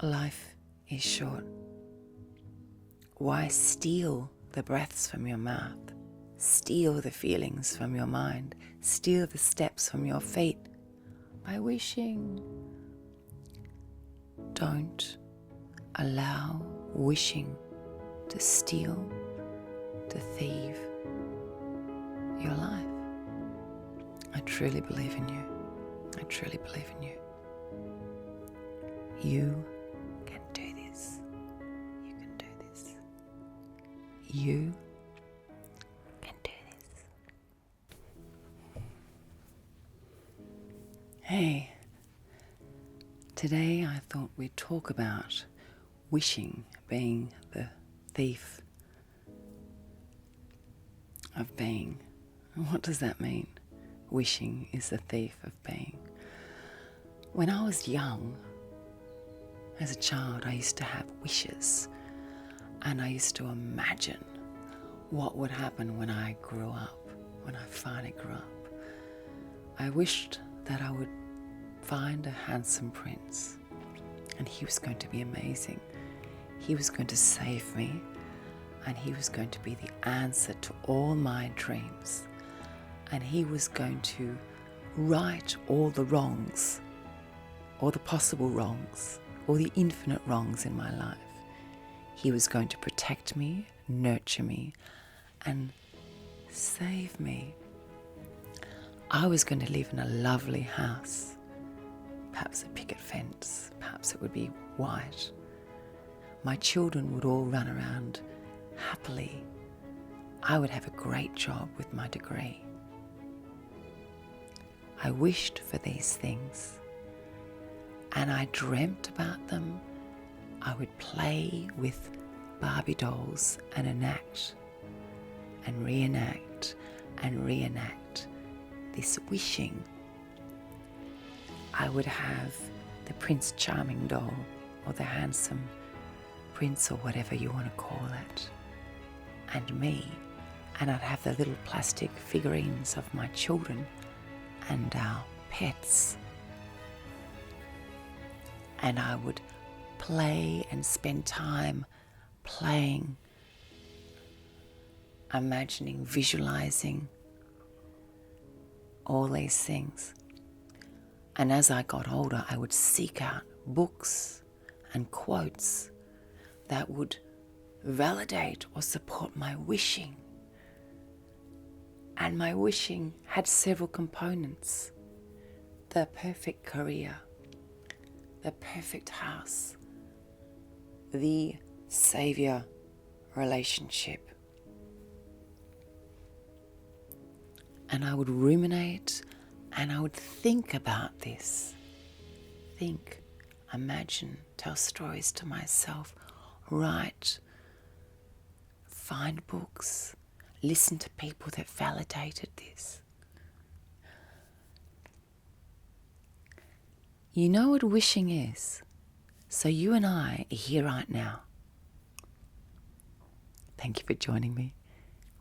Life is short. Why steal the breaths from your mouth? Steal the feelings from your mind. Steal the steps from your feet by wishing. Don't allow wishing to steal, to thieve your life. I truly believe in you. I truly believe in you. You can do this. You can do this. You can do this. Hey, today I thought we'd talk about wishing being the thief of being. What does that mean? Wishing is the thief of being. When I was young, as a child, I used to have wishes, and I used to imagine what would happen when I grew up, when I finally grew up. I wished that I would find a handsome prince, and he was going to be amazing. He was going to save me, and he was going to be the answer to all my dreams, and he was going to right all the wrongs, all the possible wrongs, all the infinite wrongs in my life. He was going to protect me, nurture me, and save me. I was going to live in a lovely house, perhaps a picket fence, perhaps it would be white. My children would all run around happily. I would have a great job with my degree. I wished for these things, and I dreamt about them. I would play with Barbie dolls and enact and reenact and reenact this wishing. I would have the Prince Charming doll, or the handsome prince, or whatever you want to call it, and me, and I'd have the little plastic figurines of my children and our pets. And I would play and spend time playing, imagining, visualizing all these things. And as I got older, I would seek out books and quotes that would validate or support my wishing. And my wishing had several components: the perfect career, the perfect house, the savior relationship. And I would ruminate and I would think about this. Think, imagine, tell stories to myself, write, find books, listen to people that validated this. You know what wishing is? So you and I are here right now. Thank you for joining me.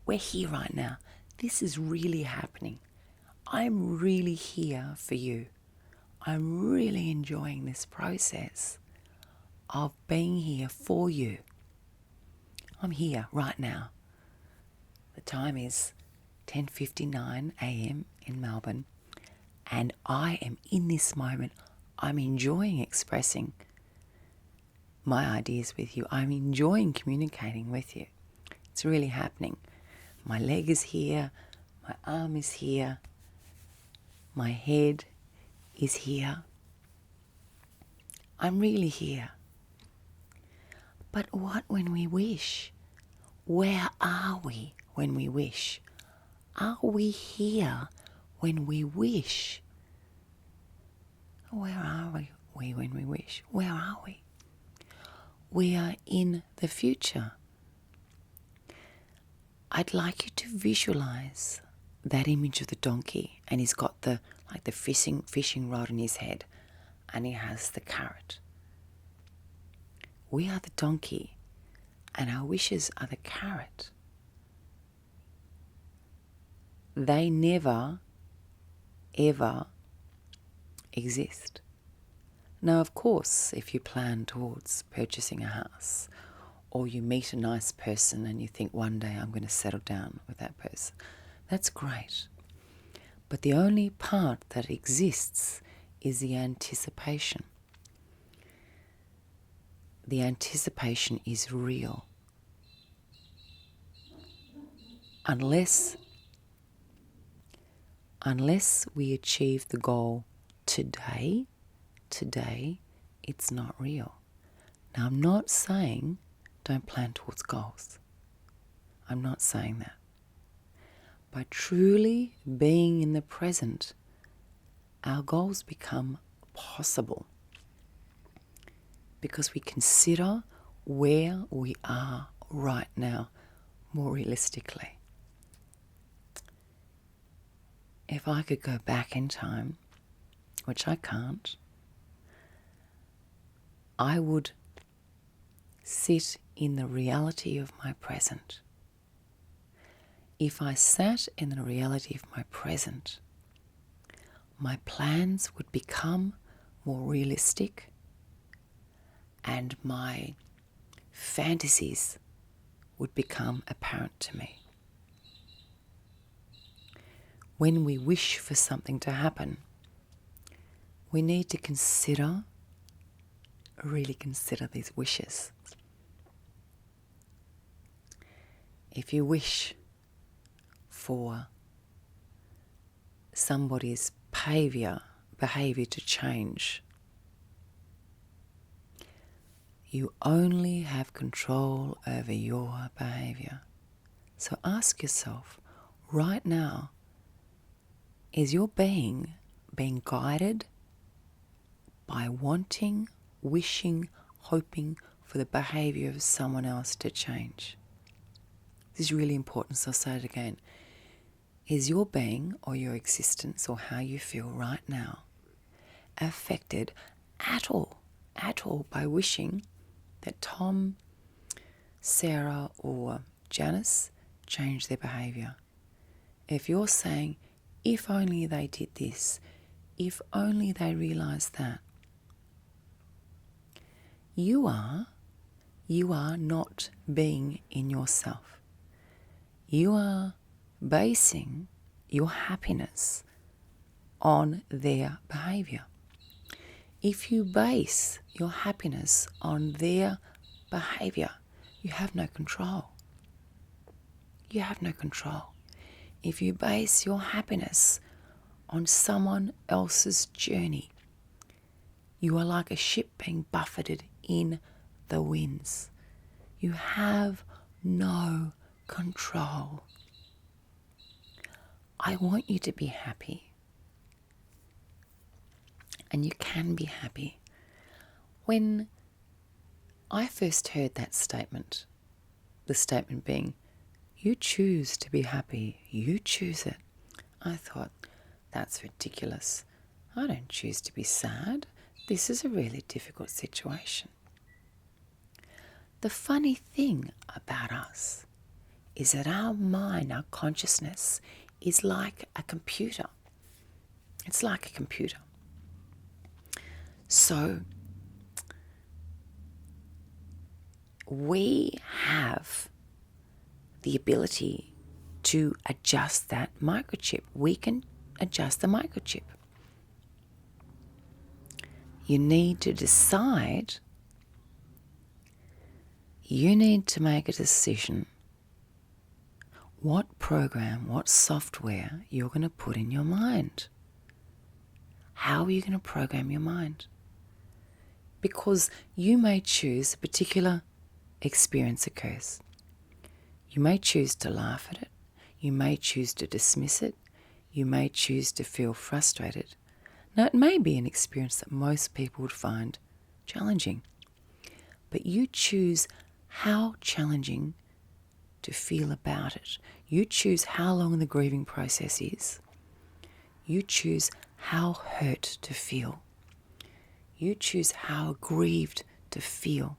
We're here right now. This is really happening. I'm really here for you. I'm really enjoying this process of being here for you. I'm here right now. The time is 10:59 a.m. in Melbourne, and I am in this moment. I'm enjoying expressing my ideas with you. I'm enjoying communicating with you. It's really happening. My leg is here, my arm is here, my head is here. I'm really here. But what when we wish? Where are we when we wish? Are we here when we wish? Where are we when we wish? Where are we? We are in the future. I'd like you to visualize that image of the donkey, and he's got the fishing rod in his head, and he has the carrot. We are the donkey, and our wishes are the carrot. They never, ever exist. Now, of course, if you plan towards purchasing a house, or you meet a nice person and you think one day I'm going to settle down with that person, that's great. But the only part that exists is the anticipation. The anticipation is real. Unless we achieve the goal today, it's not real. Now, I'm not saying don't plan towards goals. I'm not saying that. By truly being in the present, our goals become possible because we consider where we are right now more realistically. If I could go back in time, which I can't, I would sit in the reality of my present. If I sat in the reality of my present, my plans would become more realistic and my fantasies would become apparent to me. When we wish for something to happen, we need to really consider these wishes. If you wish for somebody's behavior to change, you only have control over your behavior. So ask yourself, right now, is your being guided by wanting, wishing, hoping for the behavior of someone else to change? This is really important, so I'll say it again. Is your being or your existence or how you feel right now affected at all by wishing that Tom, Sarah or Janice change their behavior? If you're saying, if only they did this, if only they realised that, you are not being in yourself. You are basing your happiness on their behavior. If you base your happiness on their behavior, you have no control. You have no control. If you base your happiness on someone else's journey, you are like a ship being buffeted in the winds. You have no control. I want you to be happy. And you can be happy. When I first heard that statement, the statement being, you choose to be happy, you choose it, I thought, that's ridiculous. I don't choose to be sad. This is a really difficult situation. The funny thing about us is that our mind, our consciousness, is like a computer. It's like a computer. So we have the ability to adjust that microchip. We can adjust the microchip. You need to decide, you need to make a decision what program, what software you're going to put in your mind. How are you going to program your mind? Because you may choose a particular experience occurs. You may choose to laugh at it. You may choose to dismiss it. You may choose to feel frustrated. Now, it may be an experience that most people would find challenging, but you choose how challenging to feel about it. You choose how long the grieving process is. You choose how hurt to feel. You choose how grieved to feel.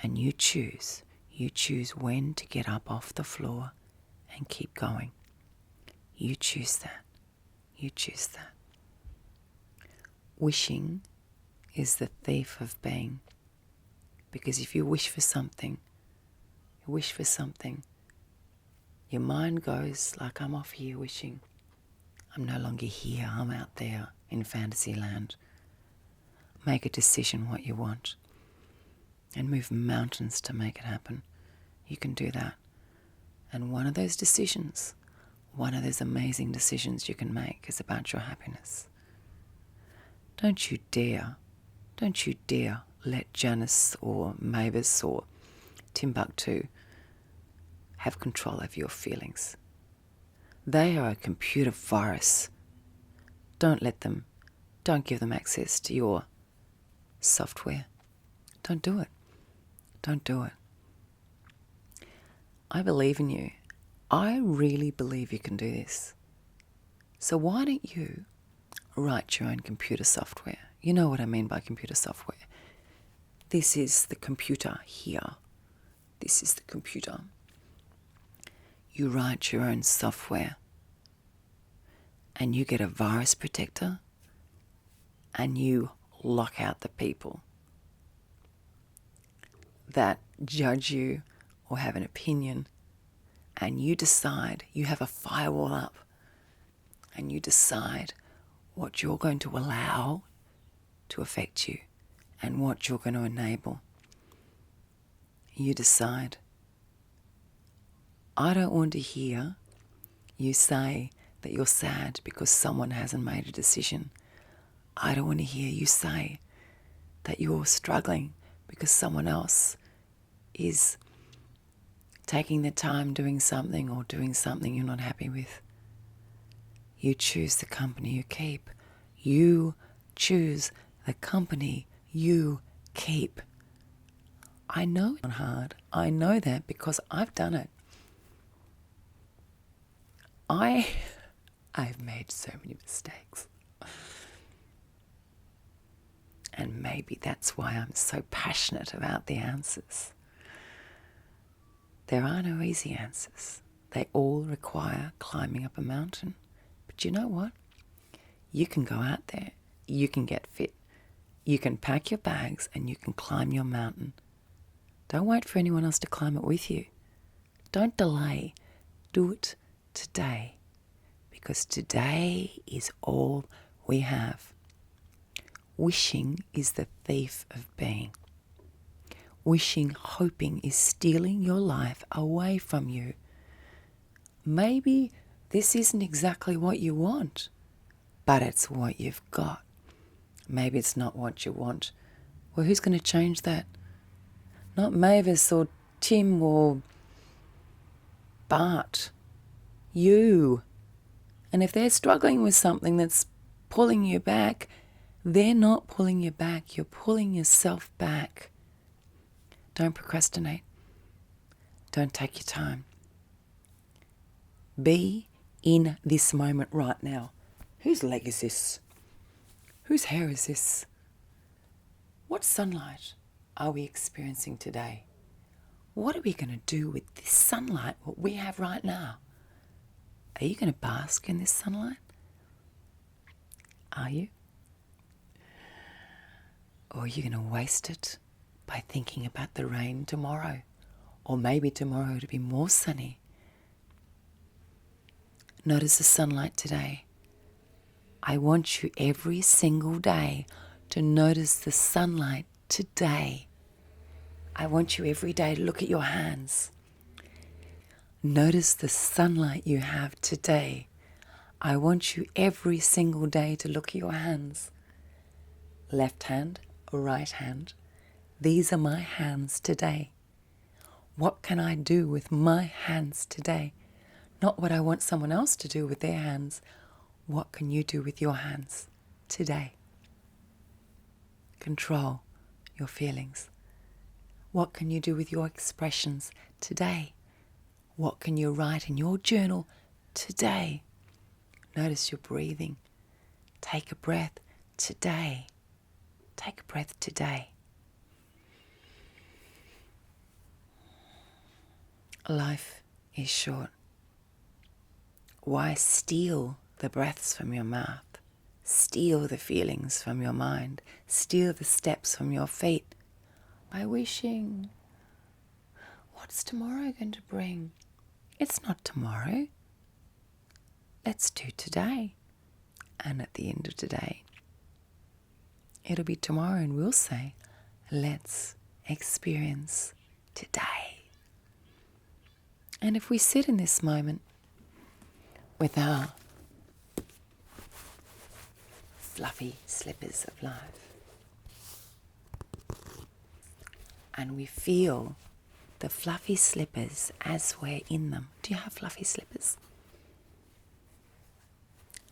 And you choose when to get up off the floor and keep going. You choose that. You choose that. Wishing is the thief of being. Because if you wish for something, your mind goes like, I'm off here wishing. I'm no longer here, I'm out there in fantasy land. Make a decision what you want and move mountains to make it happen. You can do that. And one of those decisions, one of those amazing decisions you can make is about your happiness. Don't you dare let Janice or Mavis or Timbuktu have control over your feelings. They are a computer virus. Don't give them access to your software. Don't do it. I believe in you. I really believe you can do this. So why don't you write your own computer software? You know what I mean by computer software. This is the computer here. This is the computer. You write your own software and you get a virus protector and you lock out the people that judge you or have an opinion, and you decide, you have a firewall up and you decide what you're going to allow to affect you and what you're going to enable. You decide. I don't want to hear you say that you're sad because someone hasn't made a decision. I don't want to hear you say that you're struggling because someone else is taking their time doing something or doing something you're not happy with. You choose the company you keep. You choose the company you keep. I know it's hard. I know that because I've done it. I've made so many mistakes. And maybe that's why I'm so passionate about the answers. There are no easy answers. They all require climbing up a mountain. But you know what? You can go out there. You can get fit. You can pack your bags and you can climb your mountain. Don't wait for anyone else to climb it with you. Don't delay. Do it today. Because today is all we have. Wishing is the thief of being. Wishing, hoping is stealing your life away from you. Maybe this isn't exactly what you want, but it's what you've got. Maybe it's not what you want. Well, who's going to change that? Not Mavis or Tim or Bart. You. And if they're struggling with something that's pulling you back, they're not pulling you back. You're pulling yourself back. Don't procrastinate. Don't take your time. Be in this moment right now. Whose leg is this? Whose hair is this? What sunlight are we experiencing today? What are we going to do with this sunlight, what we have right now? Are you going to bask in this sunlight? Are you? Or are you going to waste it by thinking about the rain tomorrow? Or maybe tomorrow to be more sunny. Notice the sunlight today. I want you every single day to notice the sunlight today. I want you every day to look at your hands. Notice the sunlight you have today. I want you every single day to look at your hands. Left hand, right hand. These are my hands today. What can I do with my hands today? Not what I want someone else to do with their hands. What can you do with your hands today? Control your feelings. What can you do with your expressions today? What can you write in your journal today? Notice your breathing. Take a breath today. Take a breath today. Life is short. Why steal the breaths from your mouth? steal the feelings from your mind, steal the steps from your feet by wishing, what's tomorrow going to bring? It's not tomorrow. Let's do today. And at the end of today, it'll be tomorrow and we'll say, let's experience today. And if we sit in this moment with our fluffy slippers of life and we feel the fluffy slippers as we're in them. Do you have fluffy slippers?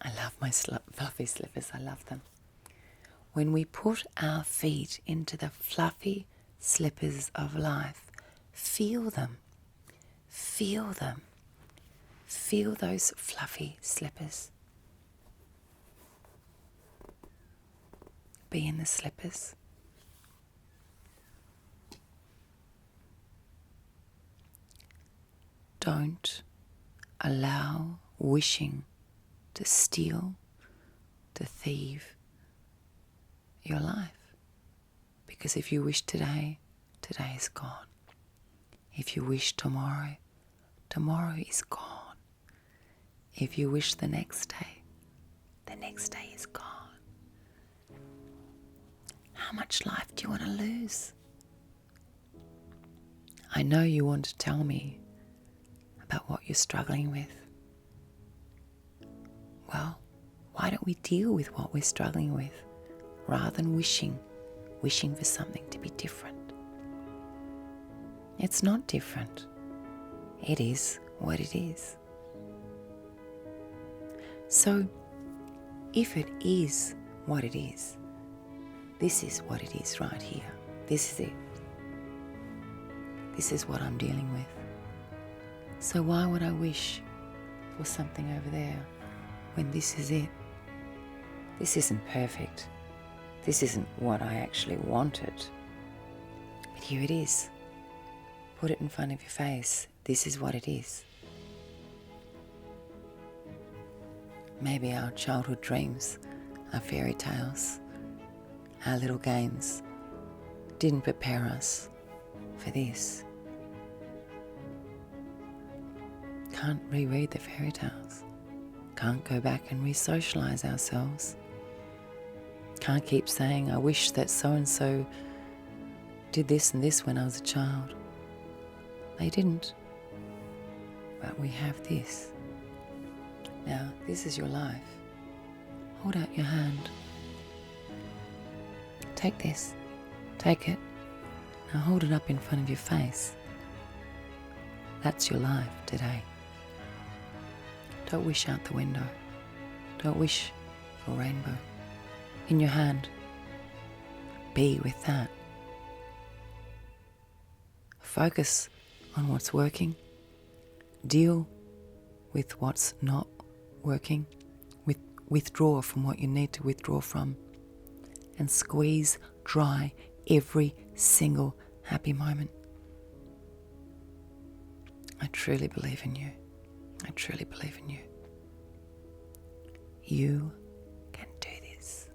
I love my fluffy slippers. I love them. When we put our feet into the fluffy slippers of life, feel them. Feel them. Feel those fluffy slippers. Be in the slippers. Don't allow wishing to steal, to thieve your life. Because if you wish today, today is gone. If you wish tomorrow, tomorrow is gone. If you wish the next day is gone. How much life do you want to lose? I know you want to tell me about what you're struggling with. Well, why don't we deal with what we're struggling with rather than wishing for something to be different? It's not different. It is what it is. So, if it is what it is, this is what it is right here. This is it. This is what I'm dealing with. So why would I wish for something over there when this is it? This isn't perfect. This isn't what I actually wanted. But here it is. Put it in front of your face. This is what it is. Maybe our childhood dreams, our fairy tales, our little games didn't prepare us for this. Can't reread the fairy tales. Can't go back and re-socialize ourselves. Can't keep saying, I wish that so-and-so did this and this when I was a child. They didn't. But we have this. Now, this is your life. Hold out your hand. Take this. Take it. Now hold it up in front of your face. That's your life today. Don't wish out the window. Don't wish for a rainbow. In your hand. Be with that. Focus on what's working. Deal with what's not working. Withdraw from what you need to withdraw from. And squeeze dry every single happy moment. I truly believe in you. I truly believe in you. You can do this.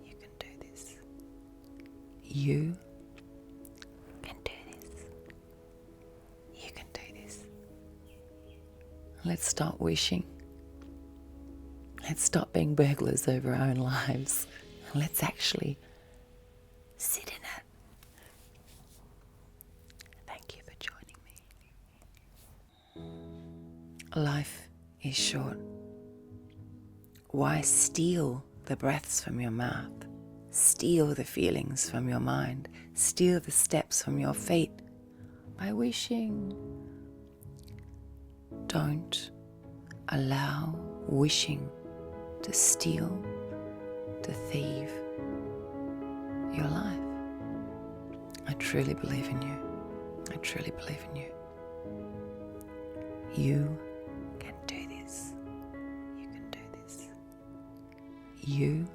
You can do this. You can do this. You can do this. Let's stop wishing. Let's stop being burglars over our own lives. And let's actually sit in it. Thank you for joining me. Life is short. Why steal the breaths from your mouth? Steal the feelings from your mind. Steal the steps from your feet by wishing. Don't allow wishing to steal, to thieve your life. I truly believe in you. I truly believe in you. You can do this. You can do this. You